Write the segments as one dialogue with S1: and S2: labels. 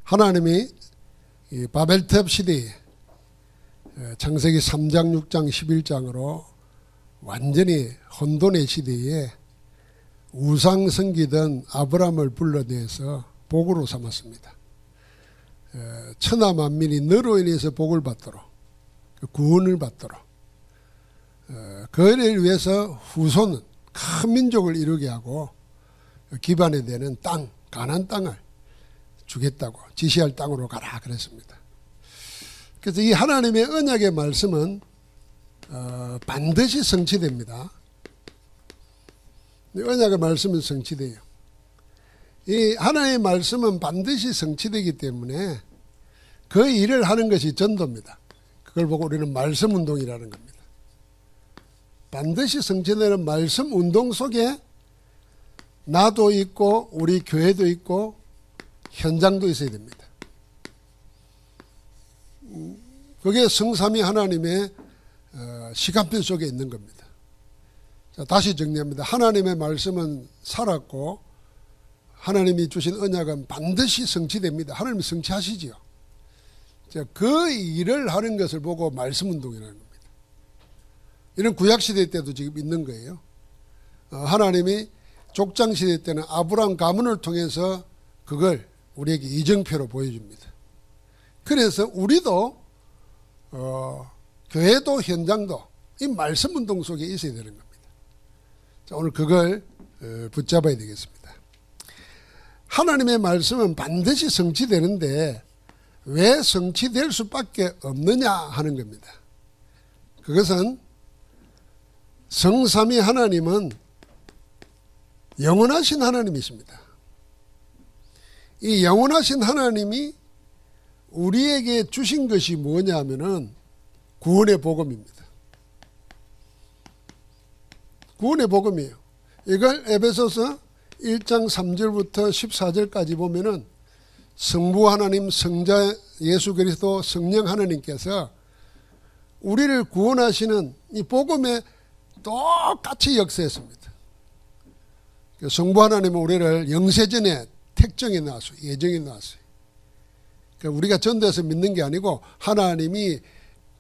S1: 하나님이 이 바벨탑 시대에 창세기 3장, 6장, 11장으로 완전히 혼돈의 시대에 우상 섬기던 아브라함을 불러내서 복으로 삼았습니다. 천하 만민이 너로 인해서 복을 받도록, 구원을 받도록, 그를 위해서 후손은 큰 민족을 이루게 하고 기반이 되는 땅, 가나안 땅을 주겠다고, 지시할 땅으로 가라 그랬습니다. 그래서 이 하나님의 언약의 말씀은 반드시 성취됩니다. 언약의 말씀은 성취돼요. 이 하나님의 말씀은 반드시 성취되기 때문에 그 일을 하는 것이 전도입니다. 그걸 보고 우리는 말씀 운동이라는 겁니다. 반드시 성취되는 말씀 운동 속에 나도 있고 우리 교회도 있고 현장도 있어야 됩니다. 그게 성삼위 하나님의 시간표 속에 있는 겁니다. 자, 다시 정리합니다. 하나님의 말씀은 살았고 하나님이 주신 언약은 반드시 성취됩니다. 하나님이 성취하시지요. 자, 그 일을 하는 것을 보고 말씀 운동이라는 겁니다. 이런 구약시대 때도 지금 있는 거예요. 하나님이 족장시대 때는 아브라함 가문을 통해서 그걸 우리에게 이정표로 보여줍니다. 그래서 우리도 교회도 현장도 이 말씀 운동 속에 있어야 되는 겁니다. 자, 오늘 그걸 붙잡아야 되겠습니다. 하나님의 말씀은 반드시 성취되는데 왜 성취될 수밖에 없느냐 하는 겁니다. 그것은 성삼위 하나님은 영원하신 하나님이십니다. 이 영원하신 하나님이 우리에게 주신 것이 뭐냐면은 구원의 복음입니다. 구원의 복음이에요. 이걸 에베소서 1장 3절부터 14절까지 보면은 성부 하나님, 성자 예수 그리스도, 성령 하나님께서 우리를 구원하시는 이 복음에 똑같이 역사했습니다. 성부 하나님은 우리를 영세전에 택정해 놨어요. 예정해 놨어요. 그러니까 우리가 전도해서 믿는 게 아니고 하나님이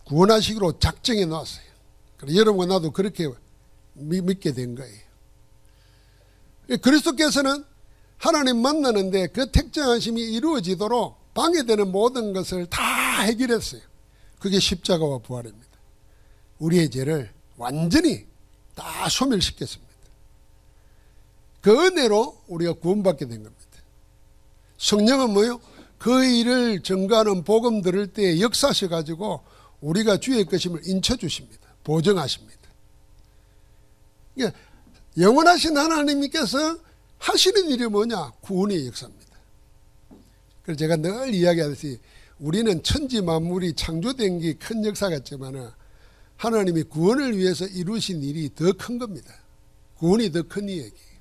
S1: 구원하시기로 작정해 놨어요. 그래서 여러분과 나도 그렇게 믿게 된 거예요. 그리스도께서는 하나님 만나는데 그 택정하심이 이루어지도록 방해되는 모든 것을 다 해결했어요. 그게 십자가와 부활입니다. 우리의 죄를 완전히 다 소멸시켰습니다. 그 은혜로 우리가 구원받게 된 겁니다. 성령은 뭐요? 그 일을 증거하는 복음 들을 때 역사하셔가지고 우리가 주의 것임을 인쳐주십니다. 보증하십니다. 그러니까 영원하신 하나님께서 하시는 일이 뭐냐? 구원의 역사입니다. 그래서 제가 늘 이야기하듯이 우리는 천지 만물이 창조된 게 큰 역사 같지만 하나님이 구원을 위해서 이루신 일이 더 큰 겁니다. 구원이 더 큰 이야기예요.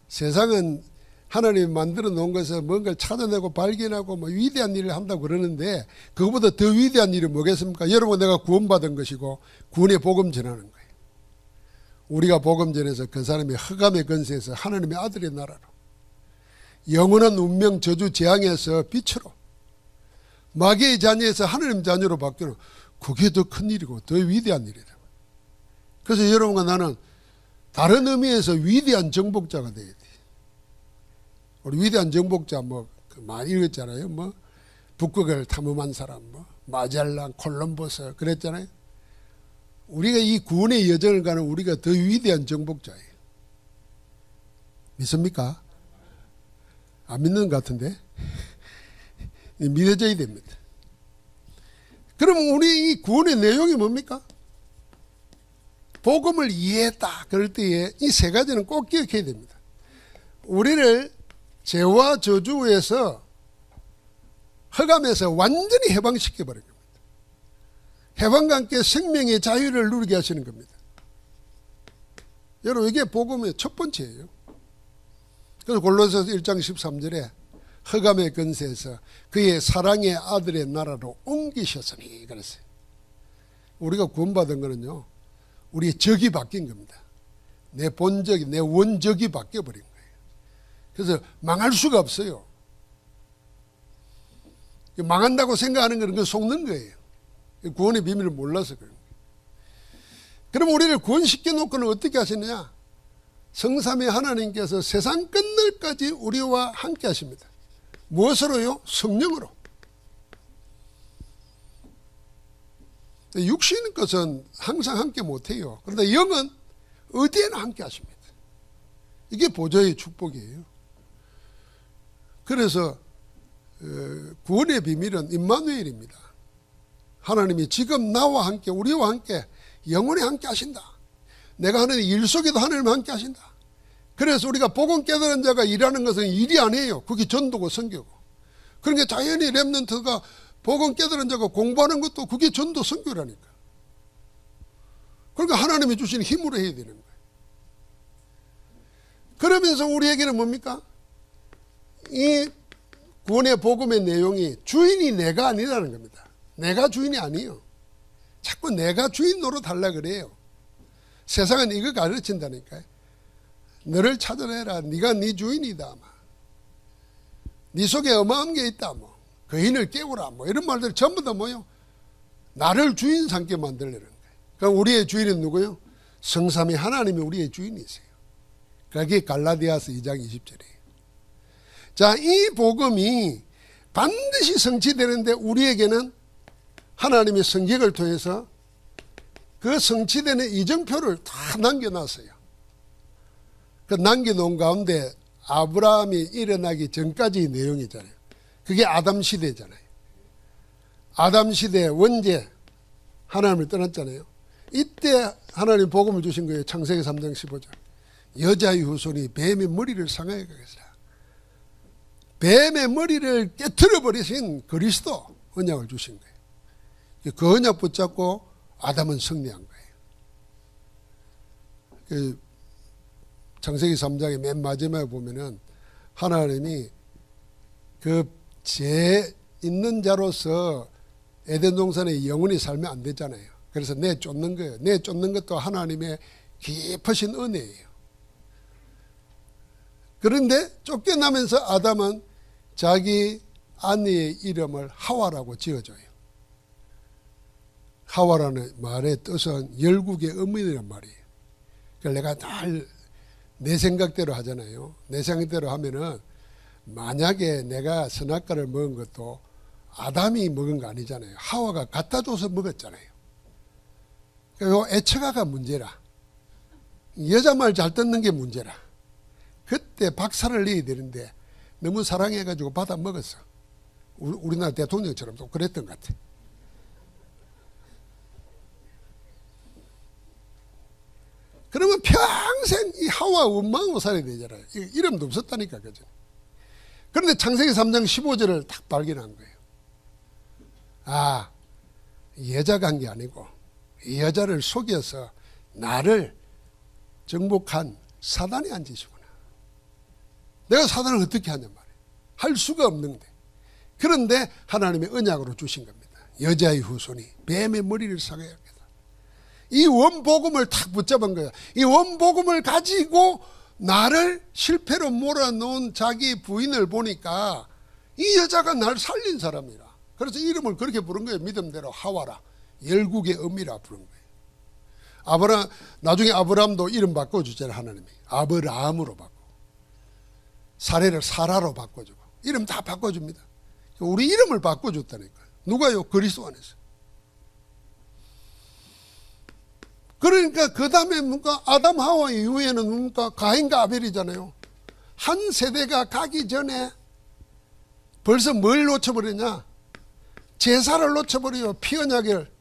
S1: 세상은 하나님이 만들어 놓은 것을 뭔가를 찾아내고 발견하고 뭐 위대한 일을 한다고 그러는데 그것보다 더 위대한 일이 뭐겠습니까? 여러분, 내가 구원받은 것이고 구원의 복음 전하는 거예요. 우리가 복음 전해서 그 사람이 흑암의 권세에서 하나님의 아들의 나라로, 영원한 운명 저주 재앙에서 빛으로, 마귀의 자녀에서 하나님 자녀로 바뀌는, 그게 더 큰 일이고 더 위대한 일이다. 그래서 여러분과 나는 다른 의미에서 위대한 정복자가 돼야 돼. 우리 위대한 정복자 많이 읽었잖아요. 북극을 탐험한 사람, 마젤란, 콜럼버스 그랬잖아요. 우리가 이 구원의 여정을 가는 우리가 더 위대한 정복자예요. 믿습니까? 안 믿는 것 같은데? 믿어져야 됩니다. 그럼 우리 이 구원의 내용이 뭡니까? 복음을 이해했다 그럴 때에 이 세 가지는 꼭 기억해야 됩니다. 우리를 죄와 저주에서, 흑암에서 완전히 해방시켜버린 겁니다. 해방과 함께 생명의 자유를 누리게 하시는 겁니다. 여러분, 이게 복음의 첫 번째예요. 그래서 골로새서 1장 13절에 흑암의 권세에서 그의 사랑의 아들의 나라로 옮기셨으니 그랬어요. 우리가 구원받은 거는요, 우리의 적이 바뀐 겁니다. 내 본적이, 내 원적이 바뀌어버린 거예요. 그래서 망할 수가 없어요. 망한다고 생각하는 것은 그 속는 거예요. 구원의 비밀을 몰라서 그런 거예요. 그럼 우리를 구원시켜 놓고는 어떻게 하시느냐? 성삼위 하나님께서 세상 끝날까지 우리와 함께 하십니다. 무엇으로요? 성령으로. 육신의 것은 항상 함께 못해요. 그런데 영은 어디에나 함께 하십니다. 이게 보좌의 축복이에요. 그래서 구원의 비밀은 임마누엘입니다. 하나님이 지금 나와 함께 우리와 함께 영원히 함께 하신다. 내가 하는 일 속에도 하나님 함께 하신다. 그래서 우리가 복음 깨달은 자가 일하는 것은 일이 아니에요. 그게 전도고 선교고. 그러니까 자연히 렘넌트가 복음 깨달은 자가 공부하는 것도 그게 전도 선교라니까. 그러니까 하나님이 주신 힘으로 해야 되는 거예요. 그러면서 우리에게는 뭡니까? 이 구원의 복음의 내용이 주인이 내가 아니라는 겁니다. 내가 주인이 아니에요. 자꾸 내가 주인 노릇 하려고 그래요. 세상은 이거 가르친다니까요. 너를 찾아내라. 네가 네 주인이다. 네 속에 어마어마한 게 있다. 거인을 깨우라. 이런 말들 전부 다 뭐요? 나를 주인 삼게 만들려는 거예요. 그럼 우리의 주인은 누구요? 성삼위 하나님이 우리의 주인이세요. 그게 갈라디아서 2장 20절이에요. 자, 이 복음이 반드시 성취되는데 우리에게는 하나님의 성격을 통해서 그 성취되는 이정표를 다 남겨놨어요. 그 남겨놓은 가운데 아브라함이 일어나기 전까지의 내용이잖아요. 그게 아담 시대잖아요. 아담 시대 원죄 하나님을 떠났잖아요. 이때 하나님 복음을 주신 거예요. 창세기 3장 15절. 여자의 후손이 뱀의 머리를 상하게 하겠으라. 뱀의 머리를 깨트려 버리신 그리스도 언약을 주신 거예요. 그 언약 붙잡고 아담은 승리한 거예요. 창세기 3장의 맨 마지막에 보면은 하나님이 그 죄 있는 자로서 에덴 동산에 영원히 살면 안 되잖아요. 그래서 내쫓는 거예요. 내쫓는 것도 하나님의 깊으신 은혜예요. 그런데 쫓겨나면서 아담은 자기 아내의 이름을 하와라고 지어줘요. 하와라는 말의 뜻은 열국의 어머니란 말이에요. 그래서 내가 늘 내 생각대로 하잖아요. 내 생각대로 하면은 만약에 내가 선악과를 먹은 것도 아담이 먹은 거 아니잖아요. 하와가 갖다 줘서 먹었잖아요. 그리고 애처가가 문제라. 여자 말 잘 듣는 게 문제라. 그때 박살을 내야 되는데 너무 사랑해가지고 받아 먹었어. 우리나라 대통령처럼 또 그랬던 것 같아. 그러면 평생 이 하와 원망하고 살아야 되잖아요. 이름도 없었다니까. 그죠? 그런데 창세기 3장 15절을 딱 발견한 거예요. 아, 여자가 한 게 아니고 이 여자를 속여서 나를 정복한 사단이 한 짓이구나. 내가 사단을 어떻게 하냐 말이에요. 할 수가 없는데. 그런데 하나님의 언약으로 주신 겁니다. 여자의 후손이 뱀의 머리를 상하게 하겠다. 이 원복음을 탁 붙잡은 거예요. 이 원복음을 가지고 나를 실패로 몰아놓은 자기 부인을 보니까 이 여자가 날 살린 사람이라. 그래서 이름을 그렇게 부른 거예요. 믿음대로 하와라. 열국의 어미라 부른 거예요. 나중에 아브라함도 이름 바꿔주잖아요. 하나님이. 아브라함으로 바꿔. 사례를 사라로 바꿔주고. 이름 다 바꿔줍니다. 우리 이름을 바꿔줬다니까요. 누가요? 그리스도 안에서. 그러니까 그 다음에 뭔가 아담 하와 이후에는 뭔가 가인과 아벨이잖아요. 한 세대가 가기 전에 벌써 뭘 놓쳐버리냐? 제사를 놓쳐버려요. 피 언약을.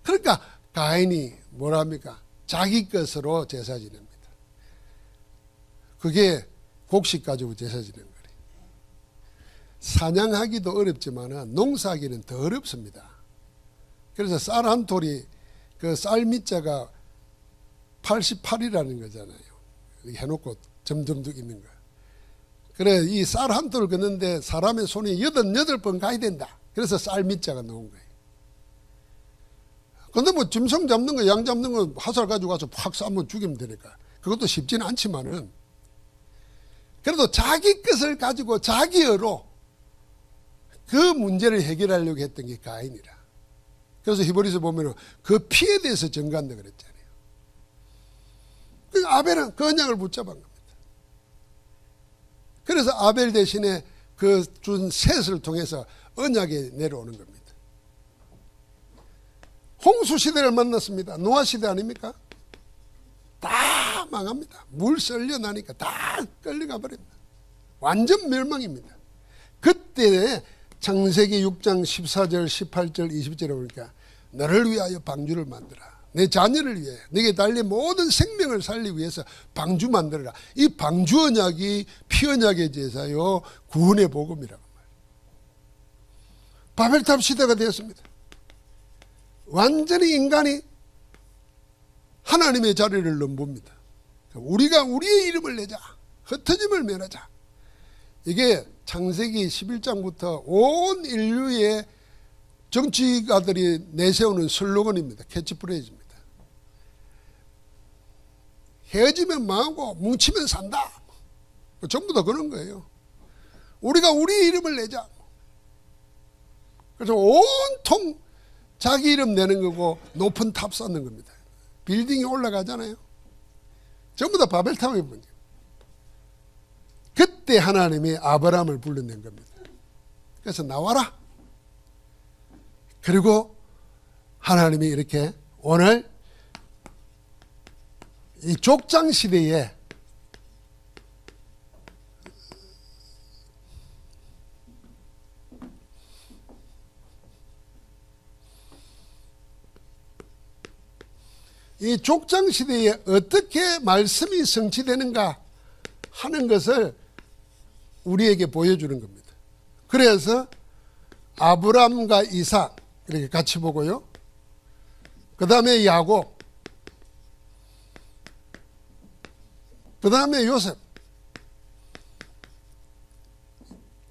S1: 그러니까 가인이 뭐랍니까? 자기 것으로 제사 지냅니다. 그게 곡식 가지고 제사 지내는 거예요. 사냥하기도 어렵지만 농사하기는 더 어렵습니다. 그래서 쌀 한 톨이 그 쌀 밑자가 88이라는 거잖아요. 이렇게 해놓고 점점득 있는 거. 그래, 이 쌀 한 톨을 걷는데 사람의 손이 88번 가야 된다. 그래서 쌀 밑자가 나온 거예요. 근데 뭐 짐승 잡는 거, 양 잡는 거 화살 가지고 가서 팍 쏴면 죽이면 되니까. 그것도 쉽지는 않지만은 그래도 자기 것을 가지고 자기어로 그 문제를 해결하려고 했던 게 가인이라. 그래서 히브리서 보면 그 피에 대해서 증거한다 그랬잖아요. 그러니까 아벨은 그 언약을 붙잡은 겁니다. 그래서 아벨 대신에 그 준 셋을 통해서 언약이 내려오는 겁니다. 홍수 시대를 만났습니다. 노아 시대 아닙니까? 다 망합니다. 물 썰려 나니까 다 끌려가 버립니다. 완전 멸망입니다. 그때 창세기 6장 14절 18절 20절에 보니까 너를 위하여 방주를 만들라. 내 자녀를 위해 내게 달린 모든 생명을 살리기 위해서 방주 만들어라. 이 방주 언약이 피 언약의 제사요 구원의 복음이라고 말이에요. 바벨탑 시대가 되었습니다. 완전히 인간이 하나님의 자리를 넘봅니다. 우리가 우리의 이름을 내자. 흩어짐을 면하자. 이게 창세기 11장부터 온 인류의 정치가들이 내세우는 슬로건입니다. 캐치프레이즈입니다. 헤어지면 망하고 뭉치면 산다. 전부 다 그런 거예요. 우리가 우리의 이름을 내자. 그래서 온통 자기 이름 내는 거고 높은 탑 쌓는 겁니다. 빌딩이 올라가잖아요. 전부 다 바벨탑의 문제. 그때 하나님이 아브라함을 불러낸 겁니다. 그래서 나와라. 그리고 하나님이 이렇게 오늘 이 족장 시대에 이 족장 시대에 어떻게 말씀이 성취되는가 하는 것을 우리에게 보여주는 겁니다. 그래서 아브람과 이삭 이렇게 같이 보고요. 그 다음에 야곱, 그 다음에 요셉.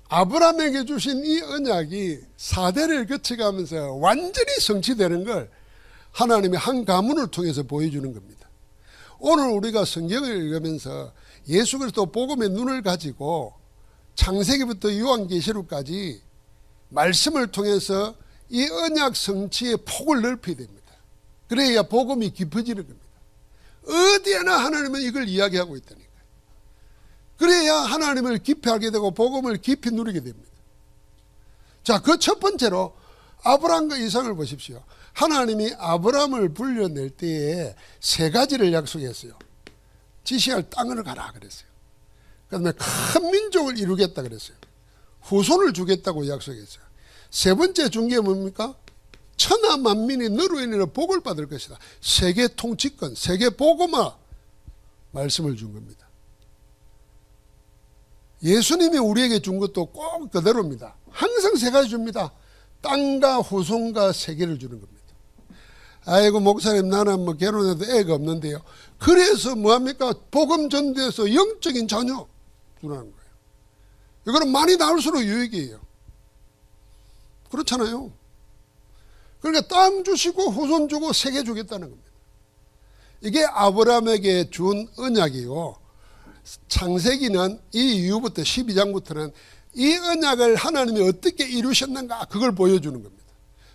S1: 아브람에게 주신 이 언약이 4대를 거쳐가면서 완전히 성취되는 걸 하나님이 한 가문을 통해서 보여주는 겁니다. 오늘 우리가 성경을 읽으면서 예수 그리스도 복음의 눈을 가지고 창세기부터 요한계시록까지 말씀을 통해서 이 언약 성취의 폭을 넓혀야 됩니다. 그래야 복음이 깊어지는 겁니다. 어디에나 하나님은 이걸 이야기하고 있다니까요. 그래야 하나님을 깊이 알게 되고 복음을 깊이 누리게 됩니다. 자, 그 첫 번째로 아브라함과 이삭을 보십시오. 하나님이 아브라함을 불려낼 때에 세 가지를 약속했어요. 지시할 땅을 가라 그랬어요. 그 다음에 큰 민족을 이루겠다 그랬어요. 후손을 주겠다고 약속했어요. 세 번째 준 게 뭡니까? 천하 만민이 너로 인해 복을 받을 것이다. 세계 통치권, 세계 복음화 말씀을 준 겁니다. 예수님이 우리에게 준 것도 꼭 그대로입니다. 항상 세 가지 줍니다. 땅과 후손과 세계를 주는 겁니다. 아이고 목사님 나는 뭐 결혼해도 애가 없는데요. 그래서 뭐합니까? 복음 전도에서 영적인 자녀 주라는 거예요. 이거는 많이 나올수록 유익이에요. 그렇잖아요. 그러니까 땅 주시고 후손 주고 세계 주겠다는 겁니다. 이게 아브라함에게 준 언약이고 창세기는 이 이후부터 12장부터는 이 언약을 하나님이 어떻게 이루셨는가 그걸 보여주는 겁니다.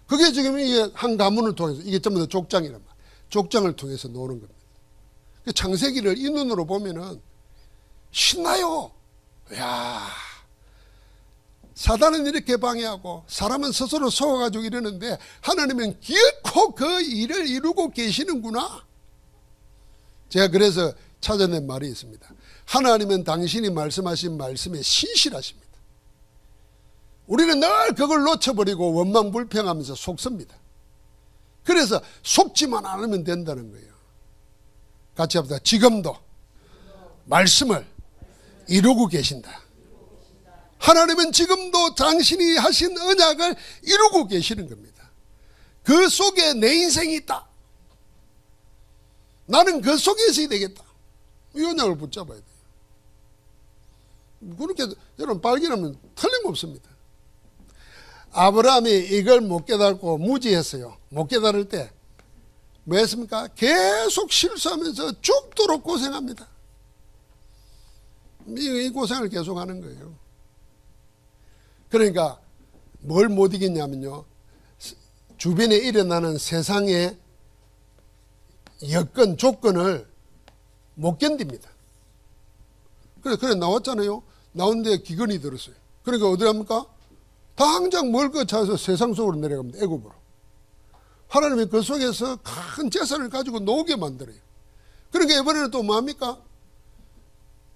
S1: 그게 지금 이게 한 가문을 통해서 이게 전부 다 족장이란 말이에요. 족장을 통해서 노는 겁니다. 창세기를 이 눈으로 보면은 신나요. 야, 사단은 이렇게 방해하고 사람은 스스로 속아가지고 이러는데 하나님은 기어코 그 일을 이루고 계시는구나. 제가 그래서 찾아낸 말이 있습니다. 하나님은 당신이 말씀하신 말씀에 신실하십니다. 우리는 늘 그걸 놓쳐버리고 원망불평하면서 속습니다. 그래서 속지만 않으면 된다는 거예요. 같이 합시다. 지금도 말씀을 이루고 계신다. 하나님은 지금도 당신이 하신 언약을 이루고 계시는 겁니다. 그 속에 내 인생이 있다. 나는 그 속에 있어야 되겠다. 이 언약을 붙잡아야 돼요. 그렇게 여러분 발견하면 틀림없습니다. 아브라함이 이걸 못 깨닫고 무지했어요. 못 깨달을 때 뭐 했습니까? 계속 실수하면서 죽도록 고생합니다. 이 고생을 계속하는 거예요. 그러니까 뭘 못 이겼냐면요, 주변에 일어나는 세상의 여건, 조건을 못 견딥니다. 그래 나왔잖아요. 나온데 기근이 들었어요. 그러니까 어디 합니까? 당장 멀 것 찾아서 세상 속으로 내려갑니다. 애굽으로. 하나님이 그 속에서 큰 재산을 가지고 놓게 만들어요. 그러니까 이번에는 또 뭐합니까?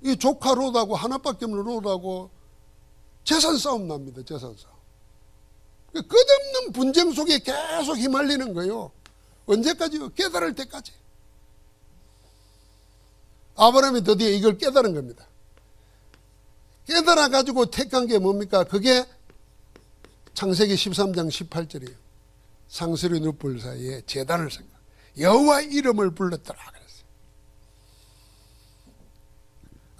S1: 이 조카 롯하고 하나밖에 없는 롯하고 재산 싸움 납니다. 재산 싸움. 끝없는 분쟁 속에 계속 휘말리는 거예요. 언제까지요? 깨달을 때까지. 아브라함이 드디어 이걸 깨달은 겁니다. 깨달아 가지고 택한 게 뭡니까? 그게 창세기 13장 18절이에요. 상수리 눕불 사이에 제단을 생각. 여호와 이름을 불렀더라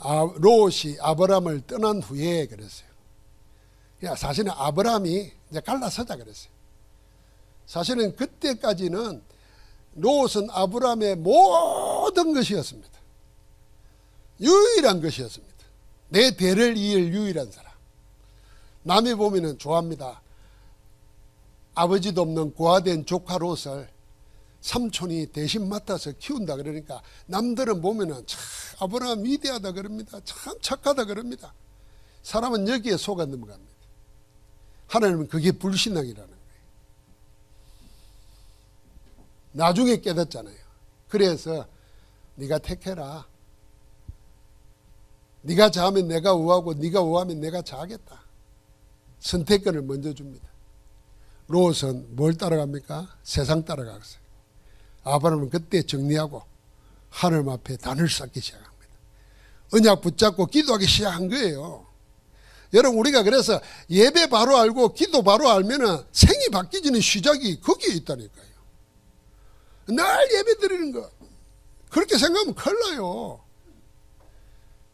S1: 그랬어요. 롯이 아브라함을 떠난 후에 그랬어요. 사실은 아브라함이 이제 갈라서자 그랬어요. 사실은 그때까지는 롯은 아브라함의 모든 것이었습니다. 유일한 것이었습니다. 내 대를 이을 유일한 사람. 남이 보면은 좋아합니다. 아버지도 없는 고아된 조카 롯을 삼촌이 대신 맡아서 키운다 그러니까 남들은 보면은 참 아브라함 위대하다 그럽니다. 참 착하다 그럽니다. 사람은 여기에 속아 넘어갑니다. 하나님은 그게 불신앙이라는 거예요. 나중에 깨닫잖아요. 그래서 네가 택해라. 네가 자하면 내가 우하고 네가 우하면 내가 자하겠다. 선택권을 먼저 줍니다. 롯은 뭘 따라갑니까? 세상 따라갔어요. 아브라함은 그때 정리하고 하나님 앞에 단을 쌓기 시작합니다. 언약 붙잡고 기도하기 시작한 거예요. 여러분 우리가 그래서 예배 바로 알고 기도 바로 알면은 생이 바뀌지는 시작이 거기에 있다니까요. 날 예배 드리는 거 그렇게 생각하면 큰일 나요.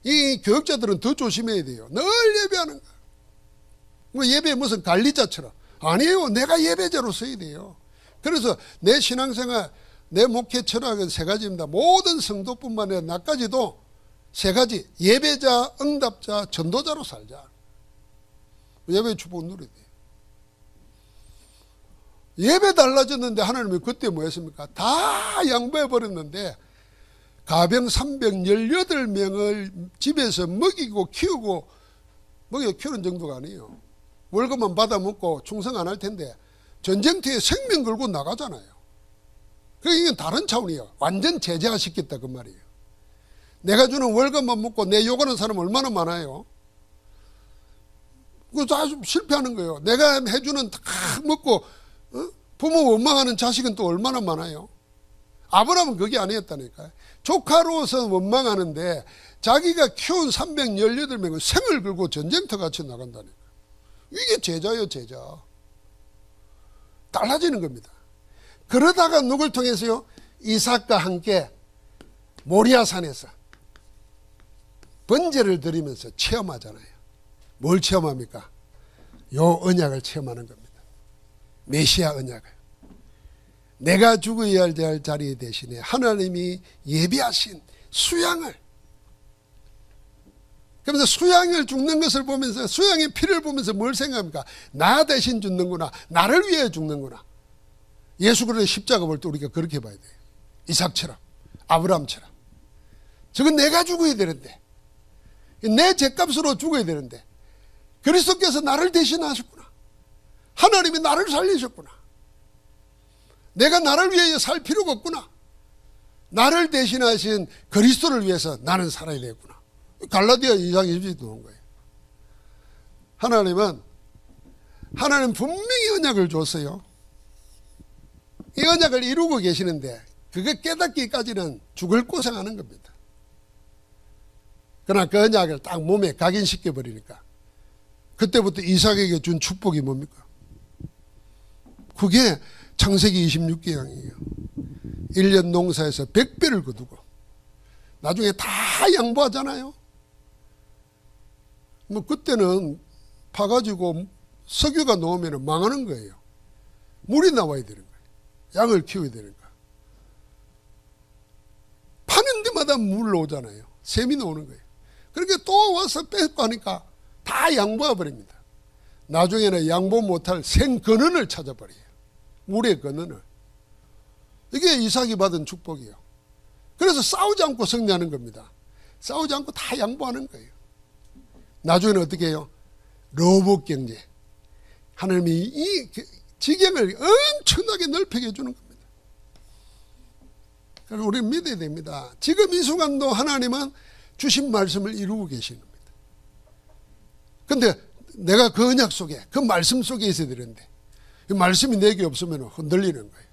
S1: 이 교육자들은 더 조심해야 돼요. 늘 예배하는 거. 뭐 예배 무슨 관리자처럼. 아니에요. 내가 예배자로 서야 돼요. 그래서 내 신앙생활, 내 목회 철학은 세 가지입니다. 모든 성도뿐만 아니라 나까지도 세 가지. 예배자, 응답자, 전도자로 살자. 예배의 축복을 누려야 돼요. 예배 달라졌는데 하나님이 그때 뭐 했습니까? 다 양보해버렸는데 가병 318명을 집에서 먹이고 키우고 키우는 정도가 아니에요. 월급만 받아 먹고 충성 안 할 텐데 전쟁터에 생명 걸고 나가잖아요. 그러니까 이건 다른 차원이에요. 완전 제재화시켰다 그 말이에요. 내가 주는 월급만 먹고 내 욕하는 사람 얼마나 많아요. 그거 다 실패하는 거예요. 내가 해주는 다 먹고 부모 원망하는 자식은 또 얼마나 많아요. 아브라함은 그게 아니었다니까요. 조카 롯은 원망하는데 자기가 키운 318명은 생을 걸고 전쟁터 같이 나간다니까. 이게 제자예요, 제자. 달라지는 겁니다. 그러다가 누굴 통해서요? 이삭과 함께 모리아산에서 번제를 드리면서 체험하잖아요. 뭘 체험합니까? 요 언약을 체험하는 겁니다. 메시아 언약을. 내가 죽어야 할 자리 대신에 하나님이 예비하신 수양을, 그러면서 수양을 죽는 것을 보면서 수양의 피를 보면서 뭘 생각합니까? 나 대신 죽는구나. 나를 위해 죽는구나. 예수 그리스도의 십자가 볼 때 우리가 그렇게 봐야 돼요. 이삭처럼 아브라함처럼. 저건 내가 죽어야 되는데, 내 죄값으로 죽어야 되는데 그리스도께서 나를 대신하셨구나. 하나님이 나를 살리셨구나. 내가 나를 위해 살 필요가 없구나. 나를 대신하신 그리스도를 위해서 나는 살아야 되겠구나. 갈라디아 2장 20절에 나온 거예요. 하나님 분명히 언약을 줬어요. 이 언약을 이루고 계시는데 그거 깨닫기까지는 죽을 고생하는 겁니다. 그러나 그 언약을 딱 몸에 각인시켜 버리니까 그때부터 이삭에게 준 축복이 뭡니까? 그게 창세기 26개장이에요. 1년 농사에서 100배를 거두고 나중에 다 양보하잖아요. 뭐 그때는 파가지고 석유가 나오면 망하는 거예요. 물이 나와야 되는 거예요. 양을 키워야 되는 거예요. 파는 데마다 물 나오잖아요. 샘이 나오는 거예요. 그렇게 또 와서 뺏고 하니까 다 양보해 버립니다. 나중에는 양보 못할 생근원을 찾아버려요. 물의 근원을. 이게 이삭이 받은 축복이에요. 그래서 싸우지 않고 승리하는 겁니다. 싸우지 않고 다 양보하는 거예요. 나중에는 어떻게 해요? 로봇 경제. 하나님이 이 지경을 엄청나게 넓히게 해주는 겁니다. 그래서 우리는 믿어야 됩니다. 지금 이 순간도 하나님은 주신 말씀을 이루고 계신 겁니다. 근데 내가 그 언약 속에, 그 말씀 속에 있어야 되는데, 이 말씀이 내게 없으면 흔들리는 거예요.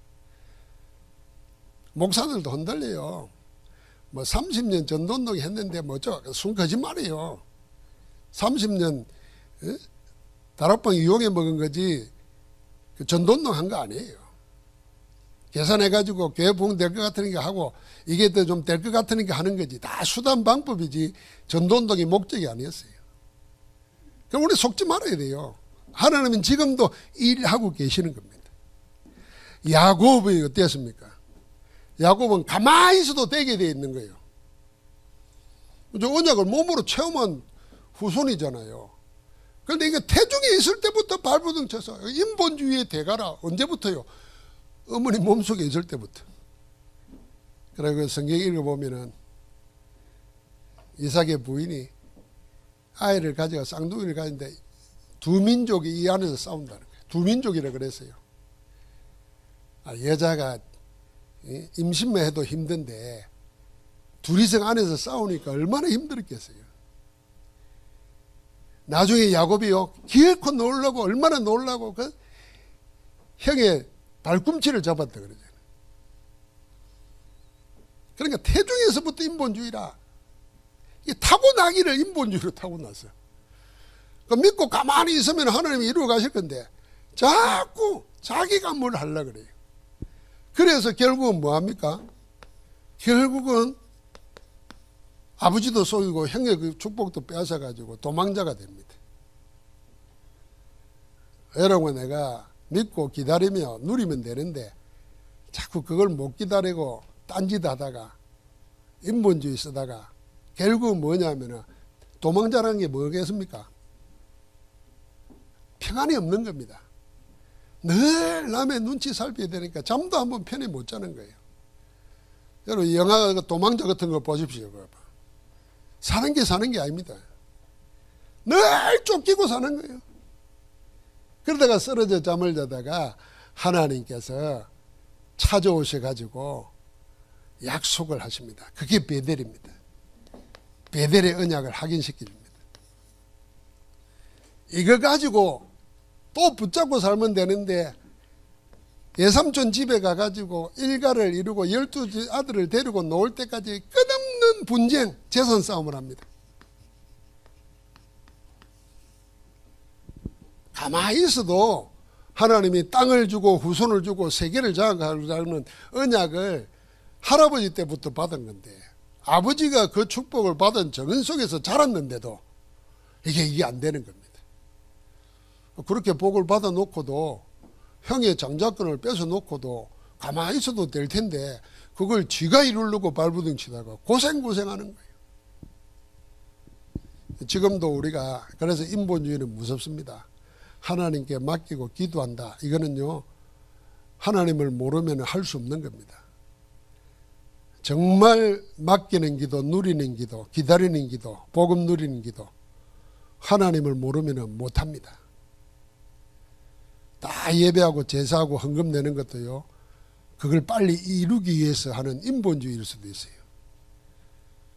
S1: 목사들도 흔들려요. 뭐 30년 전도운동 했는데 순 거짓말이에요. 30년 다락방 이용해 먹은 거지 전도운동 한 거 아니에요. 계산해가지고 교회 부흥 될 것 같으니까 하고 이게 더 좀 될 것 같으니까 하는 거지. 다 수단 방법이지 전도운동이 목적이 아니었어요. 그럼 우리 속지 말아야 돼요. 하나님은 지금도 일하고 계시는 겁니다. 야곱이 어땠습니까? 야곱은 가만히 있어도 되게 되어 있는 거예요. 저 언약을 몸으로 체험한 후손이잖아요. 그런데 이게 태중에 있을 때부터 발버둥 쳐서 인본주의의 대가라. 언제부터요? 어머니 몸속에 있을 때부터. 그리고 성경 읽어보면은 이삭의 부인이 아이를 가져가 쌍둥이를 가진데 두 민족이 이 안에서 싸운다는 거예요. 두 민족이라 그랬어요. 여자가 임신만 해도 힘든데 둘이서 안에서 싸우니까 얼마나 힘들었겠어요. 나중에 야곱이요 기어코 놀라고 얼마나 놀라고 그 형의 발꿈치를 잡았다 그러잖아요. 그러니까 태중에서부터 인본주의라. 이게 타고나기를 인본주의로 타고났어요. 그러니까 믿고 가만히 있으면 하나님이 이루어 가실 건데 자꾸 자기가 뭘 하려고 그래요. 그래서 결국은 뭐합니까? 결국은 아버지도 속이고 형의 그 축복도 빼앗아가지고 도망자가 됩니다. 여러분 내가 믿고 기다리며 누리면 되는데 자꾸 그걸 못 기다리고 딴짓 하다가 인본주의 쓰다가 결국은 뭐냐면은 도망자라는 게 뭐겠습니까? 평안이 없는 겁니다. 늘 남의 눈치 살펴야 되니까 잠도 한번 편히 못 자는 거예요. 여러분 영화 도망자 같은 거 보십시오. 사는 게 아닙니다. 늘 쫓기고 사는 거예요. 그러다가 쓰러져 잠을 자다가 하나님께서 찾아오셔가지고 약속을 하십니다. 그게 베델입니다. 베델의 언약을 확인시켜줍니다. 이거 가지고 또 붙잡고 살면 되는데 예삼촌 집에 가가지고 일가를 이루고 12 아들을 데리고 놓을 때까지 끝없는 분쟁, 재산 싸움을 합니다. 가만히 있어도 하나님이 땅을 주고 후손을 주고 세계를 장악하는 언약을 할아버지 때부터 받은 건데 아버지가 그 축복을 받은 정은 속에서 자랐는데도 이게 안 되는 겁니다. 그렇게 복을 받아 놓고도 형의 장자권을 뺏어 놓고도 가만히 있어도 될 텐데 그걸 쥐가 이루려고 발부둥 치다가 고생하는 거예요. 지금도 우리가 그래서 인본주의는 무섭습니다. 하나님께 맡기고 기도한다. 이거는요 하나님을 모르면 할 수 없는 겁니다. 정말 맡기는 기도, 누리는 기도, 기다리는 기도, 복음 누리는 기도 하나님을 모르면 못합니다. 다 예배하고 제사하고 헌금 내는 것도요 그걸 빨리 이루기 위해서 하는 인본주의일 수도 있어요.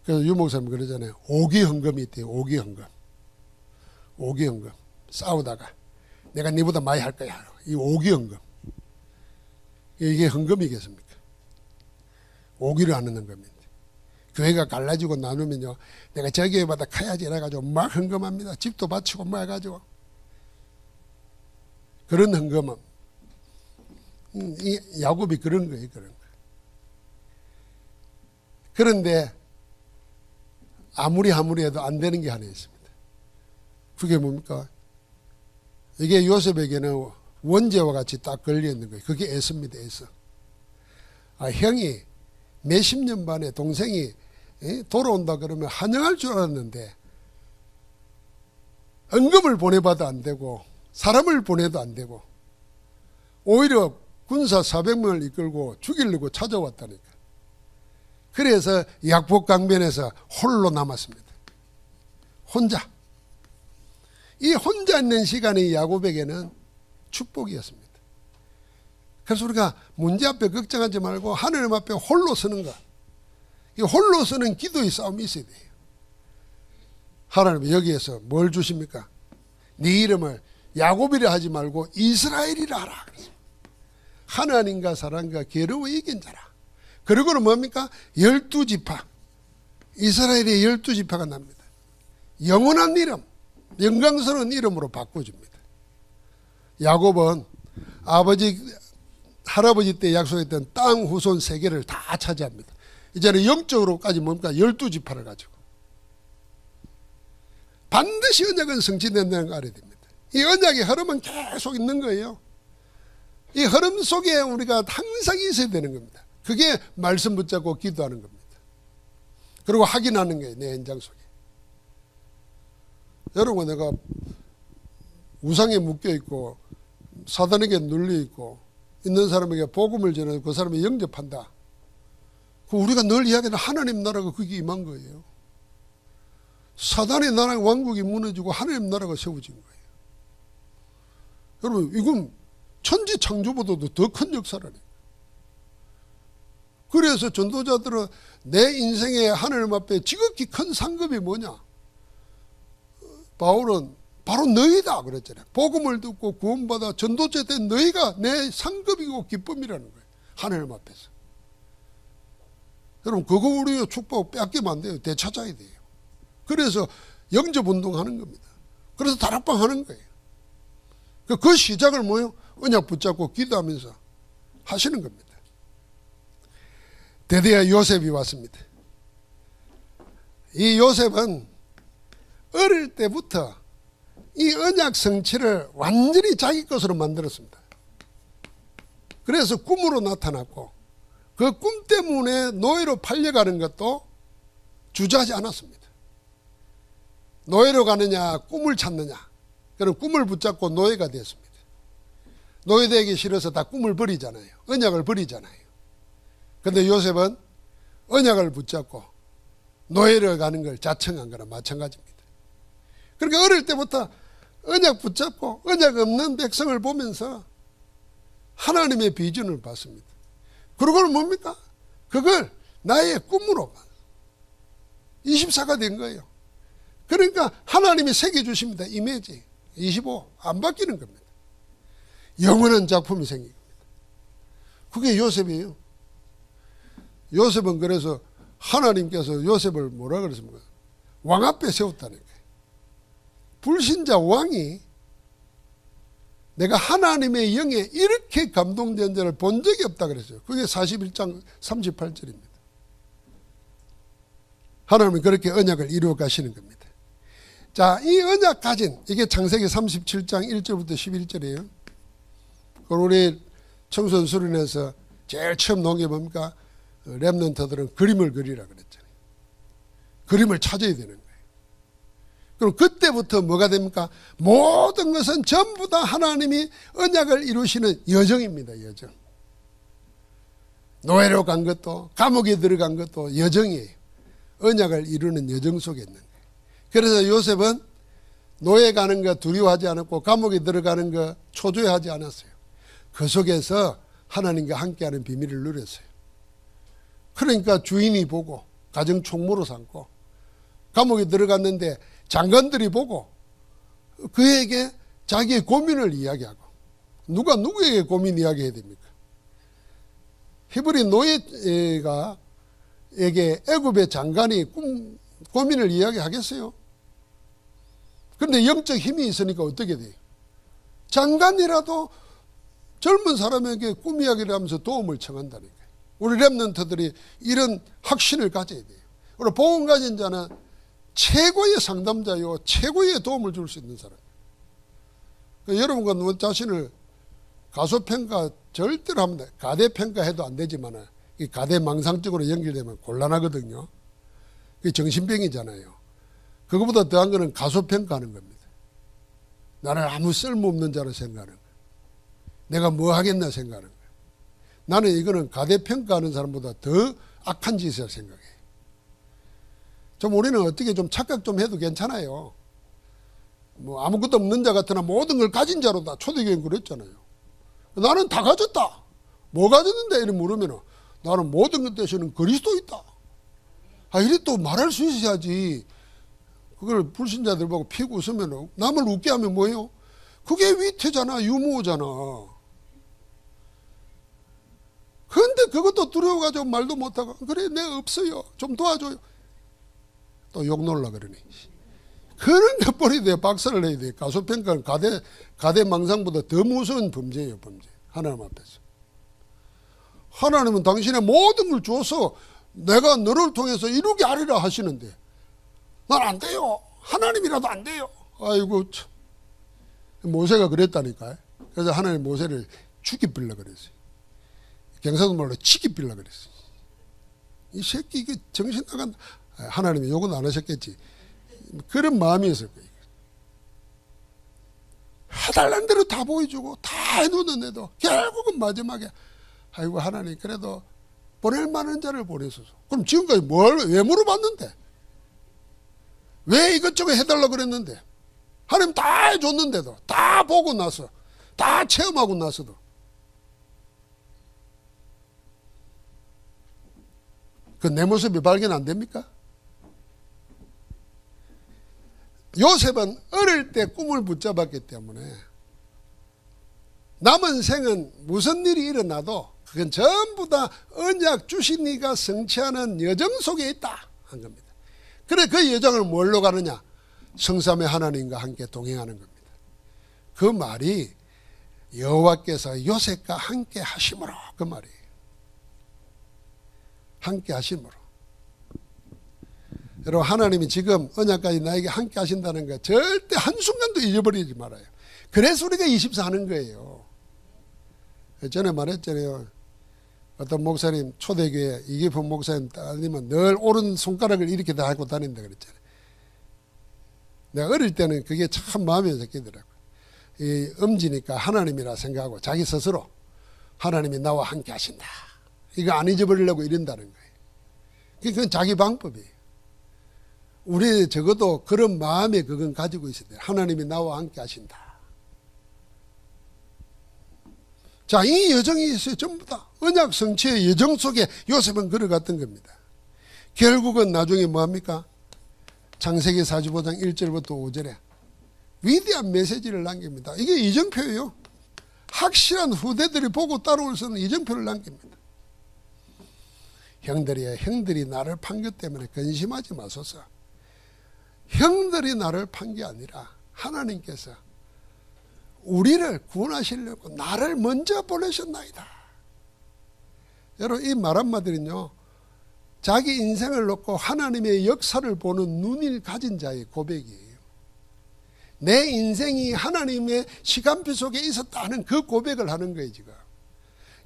S1: 그래서 유 목사님 그러잖아요. 오기헌금이 있대요. 오기헌금. 오기헌금. 싸우다가 내가 네보다 많이 할 거야. 이 오기헌금. 이게 헌금이겠습니까? 오기를 하는 겁니다. 교회가 갈라지고 나누면요 내가 저 교회마다 가야지 이래가지고 막 헌금합니다. 집도 바치고 막 해가지고 그런 헌금은 이 야곱이 그런 거예요. 그런 거. 그런데 아무리 해도 안 되는 게 하나 있습니다. 그게 뭡니까? 이게 요셉에게는 원죄와 같이 딱 걸려 있는 거예요. 그게 에서입니다. 에서. 형이 몇십 년 만에 동생이 돌아온다 그러면 환영할 줄 알았는데 언금을 보내봐도 안 되고 사람을 보내도 안 되고 오히려 군사 400명을 이끌고 죽이려고 찾아왔다니까. 그래서 약복강변에서 홀로 남았습니다. 혼자. 이 혼자 있는 시간이 야곱에게는 축복이었습니다. 그래서 우리가 문제 앞에 걱정하지 말고 하나님 앞에 홀로 서는 것. 이 홀로 서는 기도의 싸움이 있어야 돼요. 하나님 여기에서 뭘 주십니까? 네 이름을 야곱이라 하지 말고 이스라엘이라 하라. 하나님과 사람과 괴로워 이긴 자라. 그리고는 뭡니까? 12지파. 이스라엘의 12지파가 납니다. 영원한 이름, 영광스러운 이름으로 바꿔줍니다. 야곱은 할아버지 때 약속했던 땅 후손 3개를 다 차지합니다. 이제는 영적으로까지 뭡니까? 12지파를 가지고. 반드시 언약은 성취된다는 걸 알아야 됩니다. 이 언약의 흐름은 계속 있는 거예요. 이 흐름 속에 우리가 항상 있어야 되는 겁니다. 그게 말씀 붙잡고 기도하는 겁니다. 그리고 확인하는 거예요. 내 현장 속에. 여러분, 내가 우상에 묶여있고 사단에게 눌려있고 있는 사람에게 복음을 전해서 그 사람이 영접한다. 그 우리가 늘 이야기하는 하나님 나라가 그게 임한 거예요. 사단의 나라 왕국이 무너지고 하나님 나라가 세워진 거예요. 여러분, 이건 천지 창조보다도 더 큰 역사라니까. 그래서 전도자들은 내 인생의 하나님 앞에 지극히 큰 상급이 뭐냐? 바울은 바로 너희다 그랬잖아요. 복음을 듣고 구원받아 전도자 된 너희가 내 상급이고 기쁨이라는 거예요. 하나님 앞에서. 여러분, 그거 우리가 축복 뺏기면 안 돼요. 되찾아야 돼요. 그래서 영접운동하는 겁니다. 그래서 다락방 하는 거예요. 그 시작을 뭐예요? 언약 붙잡고 기도하면서 하시는 겁니다. 드디어 요셉이 왔습니다. 이 요셉은 어릴 때부터 이 언약 성취를 완전히 자기 것으로 만들었습니다. 그래서 꿈으로 나타났고 그 꿈 때문에 노예로 팔려가는 것도 주저하지 않았습니다. 노예로 가느냐 꿈을 찾느냐, 그런 꿈을 붙잡고 노예가 됐습니다. 노예되기 싫어서 다 꿈을 버리잖아요. 언약을 버리잖아요. 그런데 요셉은 언약을 붙잡고 노예로 가는 걸 자청한 거나 마찬가지입니다. 그러니까 어릴 때부터 언약 붙잡고 언약 없는 백성을 보면서 하나님의 비전을 봤습니다. 그리고는 뭡니까? 그걸 나의 꿈으로 24가 된 거예요. 그러니까 하나님이 새겨주십니다. 이미지 25 안 바뀌는 겁니다. 영원한 작품이 생긴 겁니다. 그게 요셉이에요. 요셉은 그래서 하나님께서 요셉을 뭐라 그랬습니까? 왕 앞에 세웠다는 거예요. 불신자 왕이 내가 하나님의 영에 이렇게 감동된 자를 본 적이 없다 그랬어요. 그게 41장 38절입니다. 하나님은 그렇게 언약을 이루어 가시는 겁니다. 자, 이 언약 가진, 이게 창세기 37장 1절부터 11절이에요. 우리 청소년 수련회에서 제일 처음 놓은 게 뭡니까? 렘넌트들은 그림을 그리라 그랬잖아요. 그림을 찾아야 되는 거예요. 그럼 그때부터 뭐가 됩니까? 모든 것은 전부 다 하나님이 언약을 이루시는 여정입니다. 여정. 노예로 간 것도 감옥에 들어간 것도 여정이에요. 언약을 이루는 여정 속에 있는 거예요. 그래서 요셉은 노예 가는 거 두려워하지 않았고 감옥에 들어가는 거 초조해하지 않았어요. 그 속에서 하나님과 함께하는 비밀을 누렸어요. 그러니까 주인이 보고 가정 총무로 삼고 감옥에 들어갔는데 장관들이 보고 그에게 자기의 고민을 이야기하고, 누가 누구에게 고민 이야기해야 됩니까? 히브리 노예가 에게 애굽의 장관이 고민을 이야기하겠어요? 그런데 영적 힘이 있으니까 어떻게 돼요? 장관이라도 젊은 사람에게 꿈 이야기를 하면서 도움을 청한다니까요. 우리 렘넌트들이 이런 확신을 가져야 돼요. 우리 복음 가진 자는 최고의 상담자요, 최고의 도움을 줄 수 있는 사람. 그러니까 여러분과 자신을 가소평가 절대로 하면 돼. 가대평가해도 안 되지만 이 가대망상적으로 연결되면 곤란하거든요. 그게 정신병이잖아요. 그거보다 더한 거는 가소평가하는 겁니다. 나를 아무 쓸모없는 자로 생각하는 거예요. 내가 뭐 하겠나 생각하는 거예요. 나는 이거는 가대평가하는 사람보다 더 악한 짓을 생각해요. 좀 우리는 어떻게 좀 착각 좀 해도 괜찮아요. 뭐 아무것도 없는 자 같으나 모든 걸 가진 자로다. 초대교회는 그랬잖아요. 나는 다 가졌다. 뭐 가졌는데? 이렇게 물으면 나는 모든 것 대신은 그리스도 있다. 이래 또 말할 수 있어야지. 그걸 불신자들 보고 피고 웃으면 남을 웃게 하면 뭐예요? 그게 위태잖아. 유머잖아. 그런데 그것도 두려워가지고 말도 못하고 그래 내가 없어요. 좀 도와줘요. 또 욕 놀라 그러네. 그런 것 버려야 돼요. 박살을 내야 돼요. 가소평가는 가대망상보다 더 무서운 범죄예요. 범죄. 하나님 앞에서. 하나님은 당신의 모든 걸 주어서 내가 너를 통해서 이루게 하리라 하시는데 난 안 돼요. 하나님이라도 안 돼요. 아이고 참. 모세가 그랬다니까요. 그래서 하나님 모세를 죽이빌라 그랬어요. 경상도 말로 치기빌라 그랬어요. 이 새끼 이게 정신 나간다. 하나님이 욕은 안 하셨겠지. 그런 마음이었을 거예요. 해달라는 대로 다 보여주고 다 해놓는데도 결국은 마지막에 아이고 하나님 그래도 보낼 만한 자를 보내소서. 그럼 지금까지 왜 물어봤는데? 왜 이것저것 해달라고 그랬는데? 하나님 다 해줬는데도 다 보고 나서 다 체험하고 나서도 그 내 모습이 발견 안 됩니까? 요셉은 어릴 때 꿈을 붙잡았기 때문에 남은 생은 무슨 일이 일어나도 그건 전부 다 언약 주신 이가 성취하는 여정 속에 있다 한 겁니다. 그래 그 여정을 뭘로 가느냐? 성삼의 하나님과 함께 동행하는 겁니다. 그 말이 여호와께서 요셉과 함께 하심으로 그 말이에요. 함께 하심으로. 여러분 하나님이 지금 언약까지 나에게 함께 하신다는 거 절대 한순간도 잊어버리지 말아요. 그래서 우리가 24 하는 거예요. 전에 말했잖아요. 어떤 목사님 초대교회 이기품 목사님 따님은 늘 오른손가락을 이렇게 다 하고 다닌다 그랬잖아요. 내가 어릴 때는 그게 참 마음에 새기더라고요. 이 엄지니까 하나님이라 생각하고 자기 스스로 하나님이 나와 함께 하신다. 이거 안 잊어버리려고 이런다는 거예요. 그건 자기 방법이에요. 우리 적어도 그런 마음에 그건 가지고 있어야 돼요. 하나님이 나와 함께 하신다. 자, 이 여정이 있어요. 전부 다. 언약 성취의 여정 속에 요셉은 걸어갔던 겁니다. 결국은 나중에 뭐합니까? 창세기 45장 1절부터 5절에 위대한 메시지를 남깁니다. 이게 이정표예요. 확실한 후대들이 보고 따라올 수 있는 이정표를 남깁니다. 형들이 나를 판 것 때문에 근심하지 마소서. 형들이 나를 판 게 아니라 하나님께서 우리를 구원하시려고 나를 먼저 보내셨나이다. 여러분 이 말 한마디는요. 자기 인생을 놓고 하나님의 역사를 보는 눈을 가진 자의 고백이에요. 내 인생이 하나님의 시간표 속에 있었다는 그 고백을 하는 거예요 지금.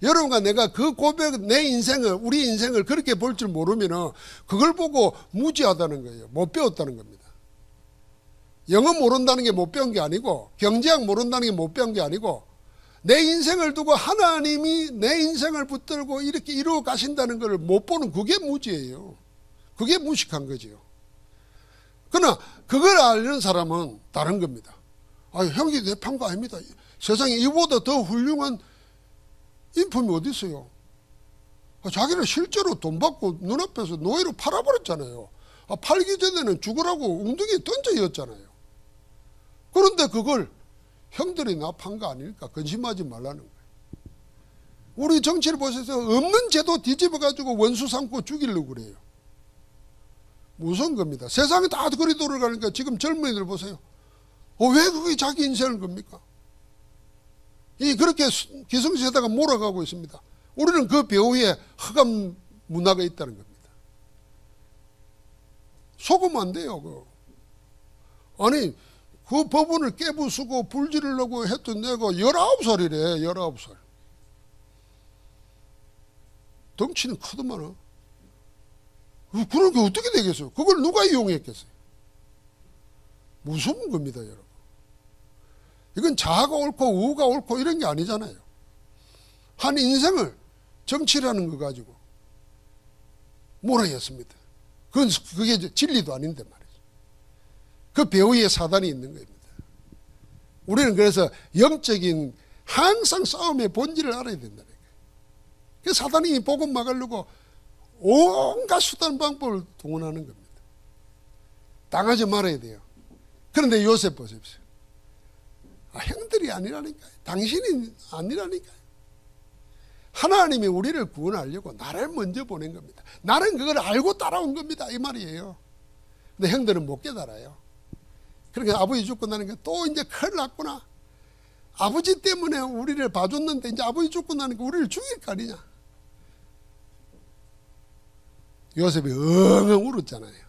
S1: 여러분과 내가 그 고백, 내 인생을, 우리 인생을 그렇게 볼 줄 모르면 그걸 보고 무지하다는 거예요. 못 배웠다는 겁니다. 영어 모른다는 게 못 배운 게 아니고 경제학 모른다는 게 못 배운 게 아니고 내 인생을 두고 하나님이 내 인생을 붙들고 이렇게 이루어 가신다는 걸 못 보는 그게 무지예요. 그게 무식한 거지요. 그러나 그걸 아는 사람은 다른 겁니다. 형이 내 판 거 아닙니다. 세상에 이보다 더 훌륭한 인품이 어디 있어요? 자기는 실제로 돈 받고 눈앞에서 노예로 팔아버렸잖아요. 팔기 전에는 죽으라고 웅덩이에 던져였잖아요. 그런데 그걸 형들이 나 판 거 아닐까 근심하지 말라는 거예요. 우리 정치를 보셔서 없는 제도 뒤집어가지고 원수 삼고 죽이려고 그래요. 무서운 겁니다. 세상이 다 그리 돌아가니까 지금 젊은이들 보세요. 왜 그게 자기 인생을 겁니까? 이 그렇게 기성세대가 몰아가고 있습니다. 우리는 그 배후에 흑암 문화가 있다는 겁니다. 속으면 안 돼요. 아니 그 법원을 깨부수고 불지르려고 했던 내가 19살이래. 19살. 덩치는 크더만은. 그런 게 어떻게 되겠어요? 그걸 누가 이용했겠어요? 무서운 겁니다, 여러분. 이건 자아가 옳고 우가 옳고 이런 게 아니잖아요. 한 인생을 정치라는 거 가지고 몰아였습니다. 그게 진리도 아닌데 말이죠. 그 배후에 사단이 있는 겁니다. 우리는 그래서 영적인 항상 싸움의 본질을 알아야 된다는 거예요. 그 사단이 복음 막으려고 온갖 수단 방법을 동원하는 겁니다. 당하지 말아야 돼요. 그런데 요셉 보십시오. 형들이 아니라니까요. 당신이 아니라니까요. 하나님이 우리를 구원하려고 나를 먼저 보낸 겁니다. 나는 그걸 알고 따라온 겁니다. 이 말이에요. 근데 형들은 못 깨달아요. 그러니까 아버지 죽고 나니까 또 이제 큰일 났구나. 아버지 때문에 우리를 봐줬는데 이제 아버지 죽고 나니까 우리를 죽일 거 아니냐. 요셉이 엉엉 울었잖아요.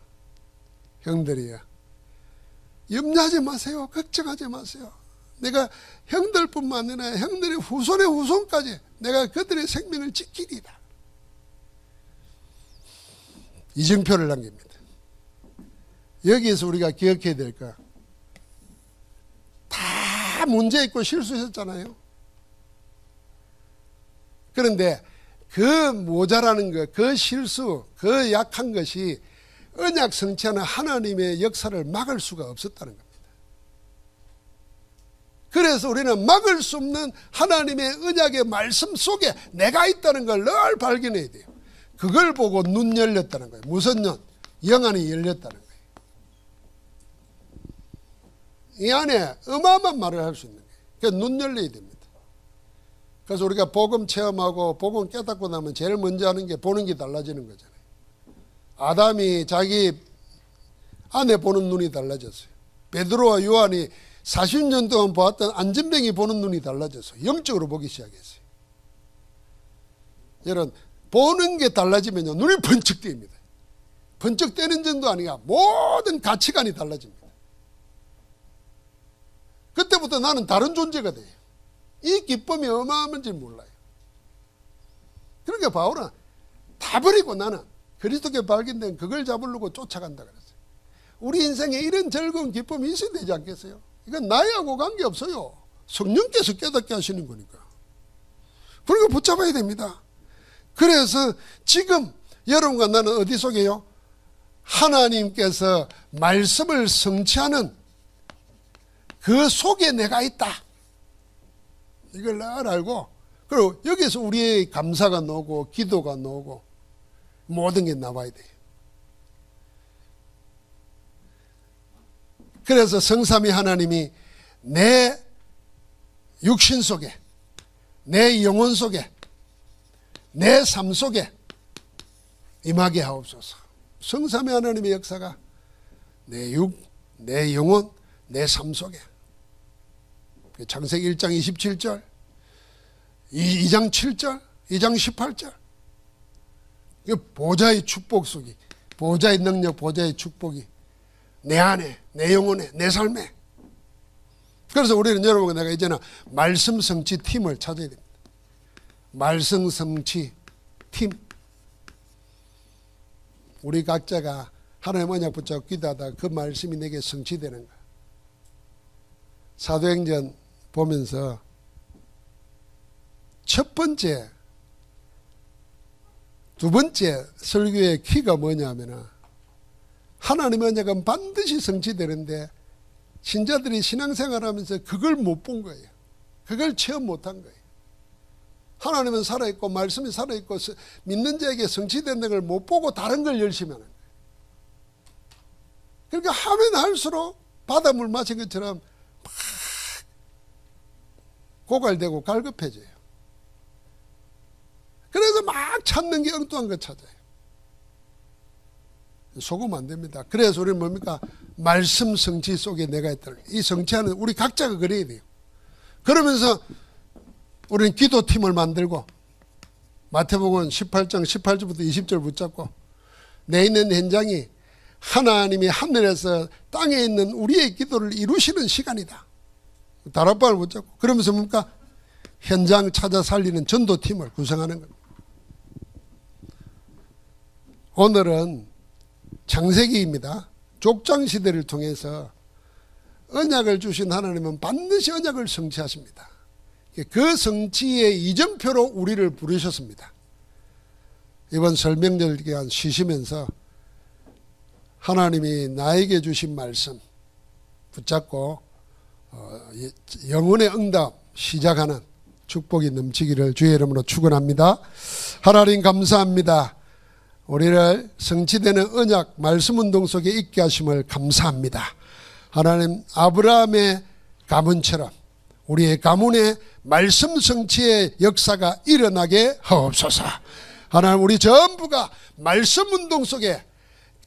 S1: 형들이요. 염려하지 마세요. 걱정하지 마세요. 내가 형들뿐만 아니라 형들의 후손의 후손까지 내가 그들의 생명을 지키리다. 이정표를 남깁니다. 여기에서 우리가 기억해야 될 거, 다 문제 있고 실수했잖아요. 그런데 그 모자라는 것, 그 실수, 그 약한 것이 언약 성취하는 하나님의 역사를 막을 수가 없었다는 겁니다. 그래서 우리는 막을 수 없는 하나님의 언약의 말씀 속에 내가 있다는 걸 늘 발견해야 돼요. 그걸 보고 눈 열렸다는 거예요. 무슨 눈? 영안이 열렸다는 거예요. 이 안에 어마어마한 말을 할 수 있는 거예요. 그래서 눈 열려야 됩니다. 그래서 우리가 복음 체험하고 복음 깨닫고 나면 제일 먼저 하는 게 보는 게 달라지는 거잖아요. 아담이 자기 아내 보는 눈이 달라졌어요. 베드로와 요한이 40년 동안 보았던 안전뱅이 보는 눈이 달라져서 영적으로 보기 시작했어요. 여러분, 보는 게 달라지면요, 눈이 번쩍 뜨입니다. 번쩍 뜨는 정도 아니라 모든 가치관이 달라집니다. 그때부터 나는 다른 존재가 돼요. 이 기쁨이 어마어마한지 몰라요. 그러니까 바울은 다 버리고 나는 그리스도께 발견된 그걸 잡으려고 쫓아간다 그랬어요. 우리 인생에 이런 즐거운 기쁨이 있어야 되지 않겠어요? 이건 나하고 관계없어요. 성령께서 깨닫게 하시는 거니까. 그리고 붙잡아야 됩니다. 그래서 지금 여러분과 나는 어디 속에요? 하나님께서 말씀을 성취하는 그 속에 내가 있다. 이걸 늘 알고, 그리고 여기서 우리의 감사가 나오고 기도가 나오고 모든 게 나와야 돼요. 그래서 성삼위 하나님이 내 육신 속에, 내 영혼 속에, 내 삶 속에 임하게 하옵소서. 성삼위 하나님의 역사가 내 육, 내 영혼, 내 삶 속에. 창세기 1장 27절, 2장 7절, 2장 18절. 보좌의 축복 속이, 보좌의 능력, 보좌의 축복이 내 안에, 내 영혼에, 내 삶에. 그래서 우리는 여러분과 내가 이제는 말씀 성취 팀을 찾아야 됩니다. 말씀 성취 팀. 우리 각자가 하나님 언약 붙잡고 기도하다 그 말씀이 내게 성취되는 거야. 사도행전 보면서 첫 번째, 두 번째 설교의 키가 뭐냐면은 하나님의 언약은 반드시 성취되는데 신자들이 신앙생활하면서 그걸 못 본 거예요. 그걸 체험 못한 거예요. 하나님은 살아있고 말씀이 살아있고 믿는 자에게 성취되는 걸 못 보고 다른 걸 열심히 하는 거예요. 그러니까 하면 할수록 바닷물 마신 것처럼 막 고갈되고 갈급해져요. 그래서 막 찾는 게 엉뚱한 거 찾아요. 속으면 안 됩니다. 그래서 우리는 뭡니까? 말씀 성취 속에 내가 있다는, 이 성취하는 우리 각자가 그래야 돼요. 그러면서 우리는 기도팀을 만들고 마태복음 18장 18절부터 20절 붙잡고 내 있는 현장이 하나님이 하늘에서 땅에 있는 우리의 기도를 이루시는 시간이다. 다락방을 붙잡고 그러면서 뭡니까? 현장 찾아 살리는 전도팀을 구성하는 겁니다. 오늘은 창세기입니다. 족장시대를 통해서 언약을 주신 하나님은 반드시 언약을 성취하십니다. 그 성취의 이정표로 우리를 부르셨습니다. 이번 설명절 기간 쉬시면서 하나님이 나에게 주신 말씀 붙잡고 영혼의 응답 시작하는 축복이 넘치기를 주의 이름으로 축원합니다. 하나님 감사합니다. 우리를 성취되는 언약 말씀 운동 속에 있게 하심을 감사합니다. 하나님 아브라함의 가문처럼 우리의 가문에 말씀 성취의 역사가 일어나게 하옵소서. 하나님 우리 전부가 말씀 운동 속에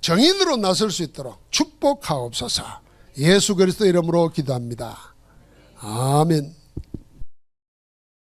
S1: 정인으로 나설 수 있도록 축복하옵소서. 예수 그리스도 이름으로 기도합니다. 아멘.